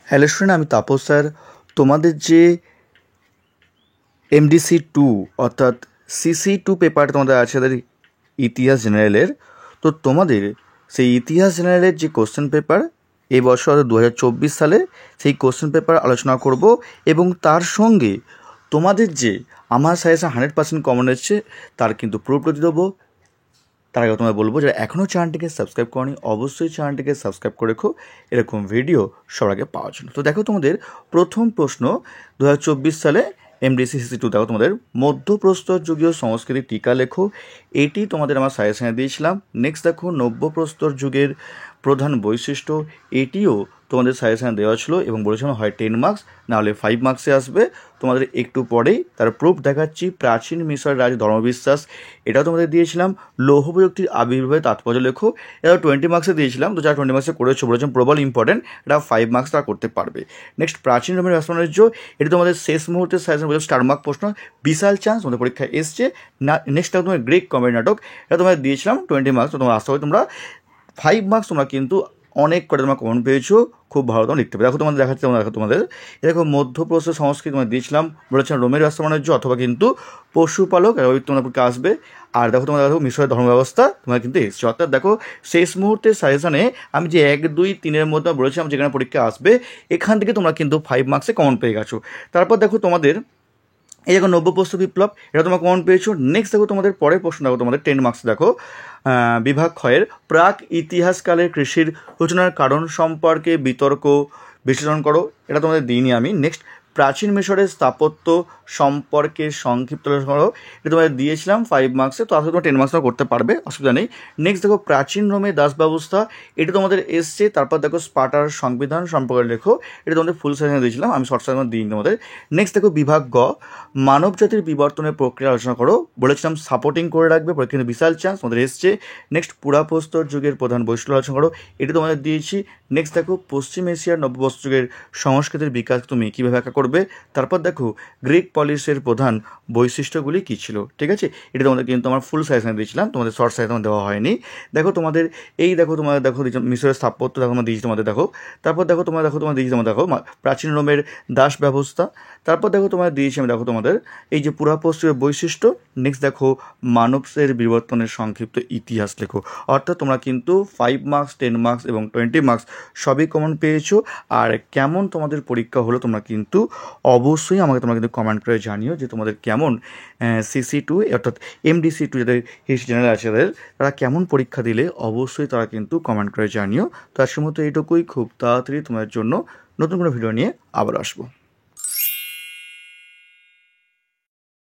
Hello student, আমি Tapas sir. তোমাদের যে MDC 2 অর্থাৎ CC2 পেপার তোমাদের আছে তাদের ইতিহাস জেনারেলের, তো তোমাদের সেই ইতিহাস জেনারেলের যে কোশ্চেন পেপার এই বছর 2024 সালে সেই কোশ্চেন পেপার আলোচনা করব এবং তার সঙ্গে তোমাদের যে আমার সাজেশন 100% কমন এসছে তার কিন্তু প্রুফ দেবো। তার আগে তোমায় বলবো যারা এখনও চ্যানেলটিকে সাবস্ক্রাইব করনি অবশ্যই চ্যানেলটিকে সাবস্ক্রাইব করে রেখো এরকম ভিডিও সবার আগে পাওয়ার জন্য। তো দেখো তোমাদের প্রথম প্রশ্ন 2024 সালে MDC-2 দেখো তোমাদের মধ্যপ্রস্তর যুগীয় সংস্কৃতি টিকা লেখো, এটি তোমাদের আমার সাজেশনে দিয়েছিলাম। নেক্সট দেখো নব্যপ্রস্তর যুগের প্রধান বৈশিষ্ট্য, এটিও তোমাদের সাজেশন দেওয়া ছিল এবং বলেছিলাম হয় 10 মার্কস নাহলে 5 মার্কসে আসবে। তোমাদের একটু পরেই তার প্রুফ দেখাচ্ছি। প্রাচীন মিশর রাজ ধর্মবিশ্বাস, এটাও তোমাদের দিয়েছিলাম। লৌহ প্রযুক্তির আবির্ভাবে তাৎপর্য লেখো, এটাও 20 মার্কসে দিয়েছিলাম। তো যারা 20 মার্কসে করেছো বলেছেন প্রবল ইম্পর্টেন্ট, এটা 5 মার্কস তারা করতে পারবে। নেক্সট প্রাচীন রোমের রাষ্ট্রবাণিজ্য, এটা তোমাদের শেষ মুহূর্তে সাজেশন বলে স্টার মার্ক প্রশ্ন, বিশাল চান্স তোমাদের পরীক্ষায় এসছে না। নেক্সট তোমাদের গ্রিক কমেডি নাটক, এটা তোমাদের দিয়েছিলাম 20 মার্কস। তো তোমরা আশা করি তোমরা 5 মার্কস তোমরা কিন্তু অনেক করে তোমরা কমন পেয়েছো, খুব ভালো তোমরা লিখতে পারবে। দেখো তোমাদের দেখাচ্ছি, তোমরা দেখো তোমাদের এরকম মধ্যপ্রস্তর সংস্কৃতি তোমাদের দিয়েছিলাম, বলেছিলাম রোমের রাষ্ট্র বাণিজ্য অথবা কিন্তু পশুপালক, ওই তোমাদের পরীক্ষা আসবে। আর দেখো তোমরা দেখো মিশরের ধর্ম ব্যবস্থা তোমার কিন্তু এসছে। অর্থাৎ দেখো শেষ মুহূর্তে সাজেশনে আমি যে 1, 2, 3-এর মধ্যে বলেছিলাম যেখানে পরীক্ষা আসবে এখান থেকে তোমরা কিন্তু 5 মার্কসে কমন পেয়ে গেছো। তারপর দেখো তোমাদের এই দেখো নব্যপ্রস্তর বিপ্লব, এটা তোমরা কমন পেয়েছো। নেক্সট দেখো তোমাদের পরের প্রশ্ন, দেখো তোমাদের 10 মার্কস দেখো বিভাগ ক্ষয়ের প্রাক ইতিহাসকালের কৃষির সূচনার কারণ সম্পর্কে বিতর্ক বিশ্লেষণ করো, এটা তোমাদের দিইনি আমি। নেক্সট প্রাচীন মিশরের স্থাপত্য সম্পর্কে সংক্ষিপ্ত আলোচনা করো, এটা তোমাদের দিয়েছিলাম 5 মার্কসে। তো আসলে তোমরা 10 মার্কস করতে পারবে, অসুবিধা নেই। নেক্সট দেখো প্রাচীন রোমের দাস ব্যবস্থা, এটা তোমাদের এসছে। তারপর দেখো স্পার্টার সংবিধান সম্পর্কে লেখো, এটা তোমাদের ফুল সাজেশন দিয়েছিলাম, আমি শর্ট সাজেশন দিইনি তোমাদের। নেক্সট দেখো বিভাগ গ মানব জাতির বিবর্তনের প্রক্রিয়া আলোচনা করো, বলেছিলাম সাপোর্টিং করে রাখবে, কিন্তু বিশাল চান্স তোমাদের এসছে। নেক্সট পুরাপ্রস্তর যুগের প্রধান বৈশিষ্ট্য আলোচনা করো, এটা তোমাদের দিয়েছি। নেক্সট দেখো পশ্চিম এশিয়ার নব্যপ্রস্তর যুগের সংস্কৃতির বিকাশ তুমি কীভাবে ব্যাখ্যা করবে। তারপর দেখো গ্রিক পলিসের প্রধান বৈশিষ্ট্যগুলি কী ছিল, ঠিক আছে। এটা তোমাদের কিন্তু আমার ফুল সাজেশন দিয়েছিলাম, তোমাদের শর্ট সাজেশন দেওয়া হয়নি। দেখো তোমাদের এই দেখো তোমাদের দেখো মিশরের স্থাপত্য দেখো আমরা দিয়েছি তোমাদের দেখো। তারপর দেখো তোমরা দেখো তোমাদের দিয়েছি তোমাদের দেখো প্রাচীন রোমের দাস ব্যবস্থা। তারপর দেখো তোমাদের দিয়েছি আমি দেখো তোমাদের এই যে পুরাপশ্চিমের বৈশিষ্ট্য। নেক্সট দেখো মানবের বিবর্তনের সংক্ষিপ্ত ইতিহাস লেখো। অর্থাৎ তোমরা কিন্তু 5 মার্কস 10 মার্কস এবং 20 মার্কস সবই কমন পেয়েছো। আর কেমন তোমাদের পরীক্ষা হলো তোমরা কিন্তু অবশ্যই আমাকে তোমরা কিন্তু কমেন্ট করে জানিও যে তোমাদের কেমন CC2 অর্থাৎ MDC2 যাদের হিস্ট্রি জেনারেল আছে তারা কেমন পরীক্ষা দিলে অবশ্যই তারা কিন্তু কমেন্ট করে জানিও। তো আজকের মতো এইটুকুই, খুব তাড়াতাড়ি তোমাদের জন্য নতুন কোনো ভিডিও নিয়ে আবার আসবো।